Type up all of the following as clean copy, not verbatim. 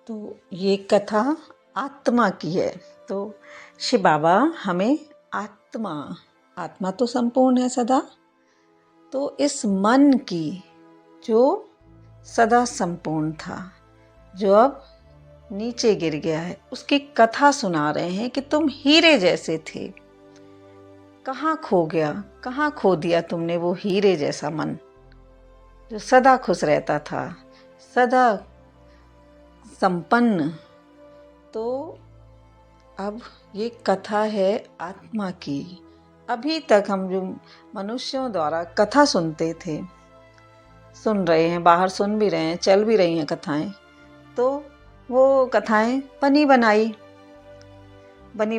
तो ये कथा आत्मा की है। तो शिव बाबा हमें आत्मा तो संपूर्ण है सदा, तो इस मन की जो सदा संपूर्ण था, जो अब नीचे गिर गया है, उसकी कथा सुना रहे हैं कि तुम हीरे जैसे थे, कहाँ खो गया, कहाँ खो दिया तुमने वो हीरे जैसा मन जो सदा खुश रहता था, सदा संपन्न। तो अब ये कथा है आत्मा की। अभी तक हम जो मनुष्यों द्वारा कथा सुनते थे, सुन रहे हैं, बाहर सुन भी रहे हैं, चल भी रही हैं कथाएं, तो वो कथाएं बनी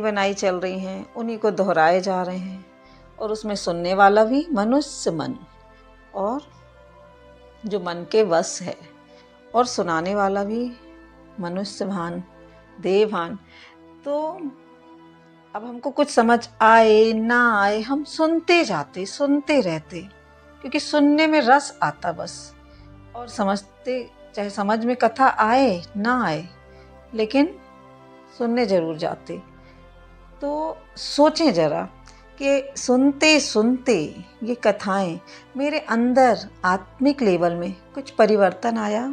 बनाई चल रही हैं, उन्हीं को दोहराए जा रहे हैं। और उसमें सुनने वाला भी मनुष्य मन और जो मन के वश है, और सुनाने वाला भी मनुष्य भान, देव भान। तो अब हमको कुछ समझ आए ना आए, हम सुनते जाते, सुनते रहते, क्योंकि सुनने में रस आता बस। और समझते, चाहे समझ में कथा आए ना आए, लेकिन सुनने जरूर जाते। तो सोचें जरा कि सुनते सुनते ये कथाएं मेरे अंदर आत्मिक लेवल में कुछ परिवर्तन आया।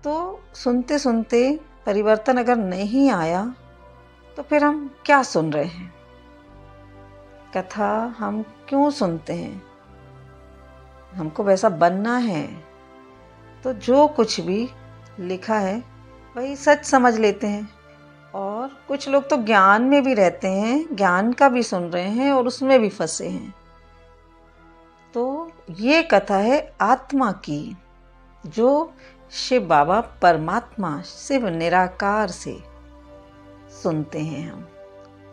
तो सुनते सुनते परिवर्तन अगर नहीं आया, तो फिर हम क्या सुन रहे हैं? कथा हम क्यों सुनते हैं? हमको वैसा बनना है, तो जो कुछ भी लिखा है वही सच समझ लेते हैं। और कुछ लोग तो ज्ञान में भी रहते हैं, ज्ञान का भी सुन रहे हैं और उसमें भी फंसे हैं। तो ये कथा है आत्मा की, जो शिव बाबा परमात्मा, शिव निराकार से सुनते हैं। हम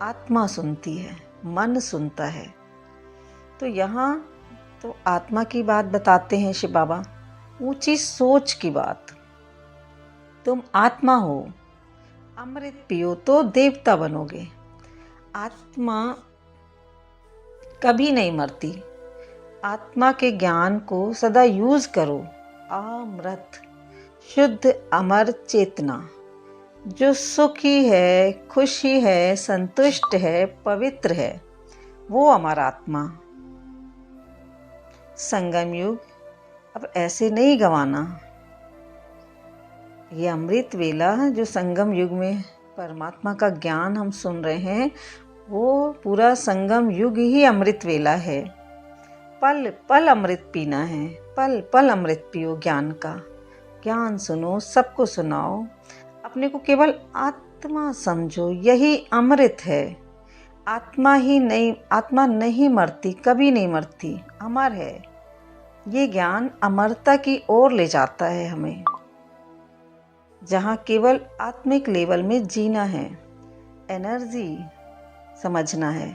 आत्मा सुनती है, मन सुनता है। तो यहाँ तो आत्मा की बात बताते हैं शिव बाबा, ऊंची सोच की बात। तुम आत्मा हो, अमृत पियो तो देवता बनोगे। आत्मा कभी नहीं मरती। आत्मा के ज्ञान को सदा यूज करो। अमृत, शुद्ध अमर चेतना, जो सुखी है, खुशी है, संतुष्ट है, पवित्र है, वो हमारा आत्मा। संगम युग अब ऐसे नहीं गंवाना। ये अमृत वेला जो संगम युग में परमात्मा का ज्ञान हम सुन रहे हैं, वो पूरा संगम युग ही अमृत वेला है। पल पल अमृत पीना है, पल पल अमृत पियो ज्ञान का। ज्ञान सुनो, सबको सुनाओ, अपने को केवल आत्मा समझो, यही अमृत है। आत्मा नहीं मरती, कभी नहीं मरती, अमर है। ये ज्ञान अमरता की ओर ले जाता है हमें, जहाँ केवल आत्मिक लेवल में जीना है। एनर्जी समझना है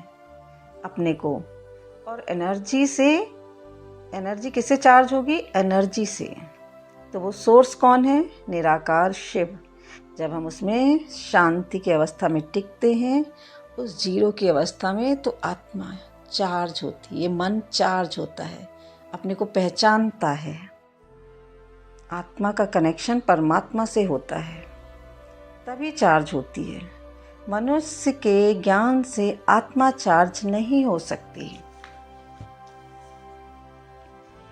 अपने को, और एनर्जी किससे चार्ज होगी? एनर्जी से। तो वो सोर्स कौन है? निराकार शिव। जब हम उसमें शांति की अवस्था में टिकते हैं, उस जीरो की अवस्था में, तो आत्मा चार्ज होती है, ये मन चार्ज होता है, अपने को पहचानता है। आत्मा का कनेक्शन परमात्मा से होता है, तभी चार्ज होती है। मनुष्य के ज्ञान से आत्मा चार्ज नहीं हो सकती।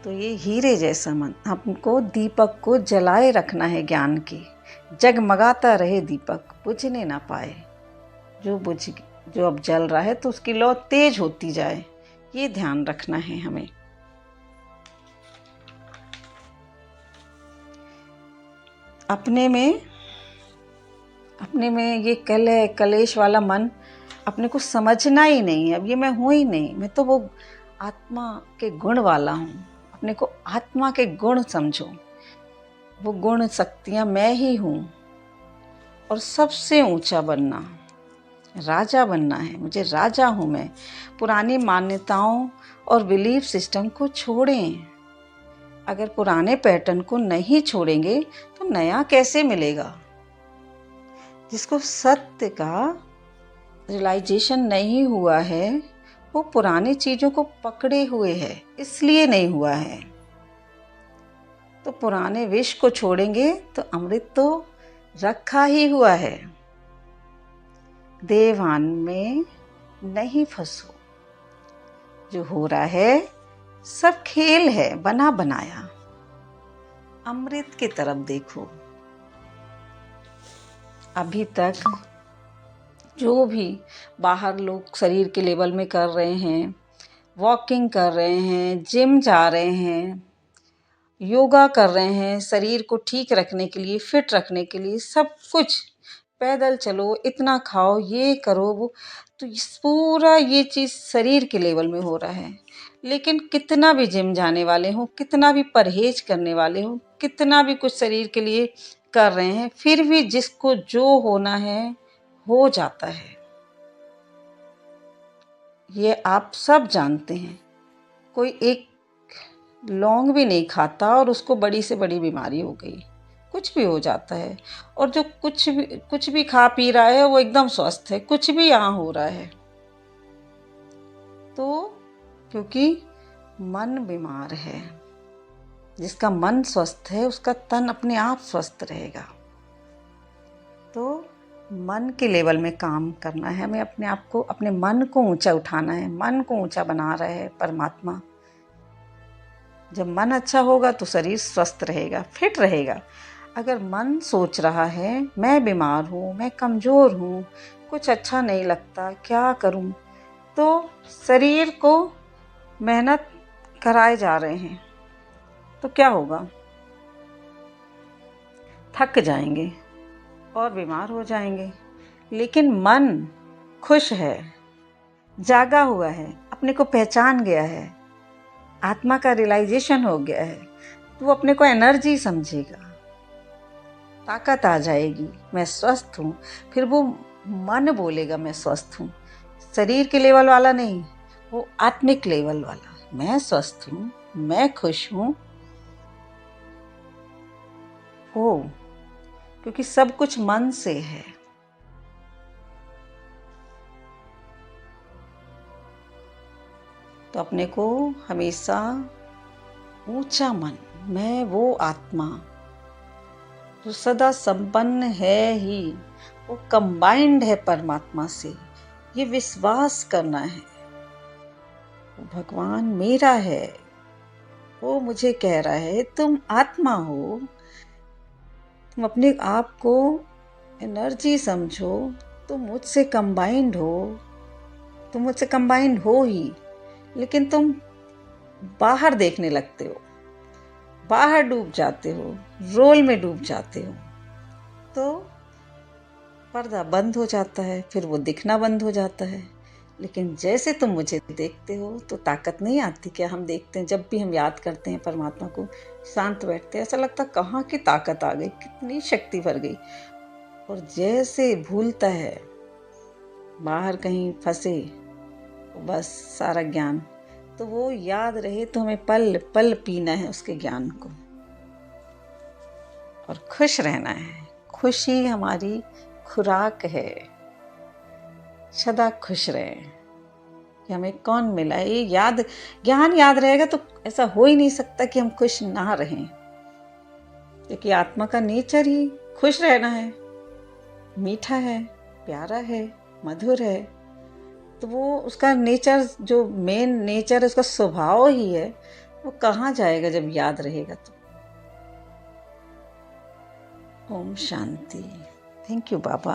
तो ये हीरे जैसा मन, हमको दीपक को जलाए रखना है ज्ञान की। जगमगाता रहे दीपक, बुझने ना पाए। जो अब जल रहा है तो उसकी लौ तेज होती जाए, ये ध्यान रखना है हमें। अपने में ये कलेश वाला मन अपने को समझना ही नहीं है। अब ये मैं हूँ ही नहीं, मैं तो वो आत्मा के गुण वाला हूँ। अपने को आत्मा के गुण समझो, वो गुण शक्तियाँ मैं ही हूँ। और सबसे ऊंचा बनना, राजा बनना है मुझे, राजा हूँ मैं। पुरानी मान्यताओं और बिलीफ सिस्टम को छोड़ें। अगर पुराने पैटर्न को नहीं छोड़ेंगे तो नया कैसे मिलेगा? जिसको सत्य का रियलाइजेशन नहीं हुआ है, वो पुरानी चीज़ों को पकड़े हुए है, इसलिए नहीं हुआ है। तो पुराने विष को छोड़ेंगे तो अमृत तो रखा ही हुआ है। देवान में नहीं फंसो, जो हो रहा है सब खेल है बना बनाया। अमृत की तरफ देखो। अभी तक जो भी बाहर लोग शरीर के लेवल में कर रहे हैं, वॉकिंग कर रहे हैं, जिम जा रहे हैं, योगा कर रहे हैं, शरीर को ठीक रखने के लिए, फिट रखने के लिए, सब कुछ पैदल चलो, इतना खाओ, ये करो वो, तो पूरा ये चीज़ शरीर के लेवल में हो रहा है। लेकिन कितना भी जिम जाने वाले हों, कितना भी परहेज करने वाले हों, कितना भी कुछ शरीर के लिए कर रहे हैं, फिर भी जिसको जो होना है हो जाता है। ये आप सब जानते हैं। कोई एक लौंग भी नहीं खाता और उसको बड़ी से बड़ी बीमारी हो गई, कुछ भी हो जाता है। और जो कुछ भी खा पी रहा है वो एकदम स्वस्थ है, कुछ भी यहाँ हो रहा है। तो क्योंकि मन बीमार है, जिसका मन स्वस्थ है उसका तन अपने आप स्वस्थ रहेगा। तो मन के लेवल में काम करना है हमें, अपने आप को, अपने मन को ऊंचा उठाना है। मन को ऊंचा बना रहा है परमात्मा। जब मन अच्छा होगा तो शरीर स्वस्थ रहेगा, फिट रहेगा। अगर मन सोच रहा है मैं बीमार हूँ, मैं कमज़ोर हूँ, कुछ अच्छा नहीं लगता, क्या करूँ, तो शरीर को मेहनत कराए जा रहे हैं, तो क्या होगा? थक जाएंगे और बीमार हो जाएंगे। लेकिन मन खुश है, जागा हुआ है, अपने को पहचान गया है, आत्मा का रियलाइजेशन हो गया है, तो वो अपने को एनर्जी समझेगा, ताकत आ जाएगी, मैं स्वस्थ हूँ। फिर वो मन बोलेगा मैं स्वस्थ हूँ, शरीर के लेवल वाला नहीं, वो आत्मिक लेवल वाला, मैं स्वस्थ हूँ, मैं खुश हूँ। हो, क्योंकि सब कुछ मन से है। तो अपने को हमेशा ऊंचा मन, मैं वो आत्मा जो सदा संपन्न है ही, वो कंबाइंड है परमात्मा से, ये विश्वास करना है। वो भगवान मेरा है, वो मुझे कह रहा है तुम आत्मा हो, तुम अपने आप को एनर्जी समझो, तुम मुझसे कंबाइंड हो, तुम मुझसे कंबाइंड हो ही। लेकिन तुम बाहर देखने लगते हो, बाहर डूब जाते हो, रोल में डूब जाते हो, तो पर्दा बंद हो जाता है, फिर वो दिखना बंद हो जाता है। लेकिन जैसे तुम मुझे देखते हो तो ताकत नहीं आती क्या? हम देखते हैं, जब भी हम याद करते हैं परमात्मा को, शांत बैठते हैं, ऐसा लगता कहाँ की ताकत आ गई, कितनी शक्ति भर गई। और जैसे भूलता है, बाहर कहीं फंसे, बस सारा ज्ञान, तो वो याद रहे तो हमें पल पल पीना है उसके ज्ञान को और खुश रहना है। खुशी हमारी खुराक है, सदा खुश रहे कि हमें कौन मिला है। ये ज्ञान याद रहेगा तो ऐसा हो ही नहीं सकता कि हम खुश ना रहें, क्योंकि आत्मा का नेचर ही खुश रहना है, मीठा है, प्यारा है, मधुर है। तो वो उसका नेचर, जो मेन नेचर है, उसका स्वभाव ही है, वो कहाँ जाएगा जब याद रहेगा तो। ओम शांति। Thank you Baba.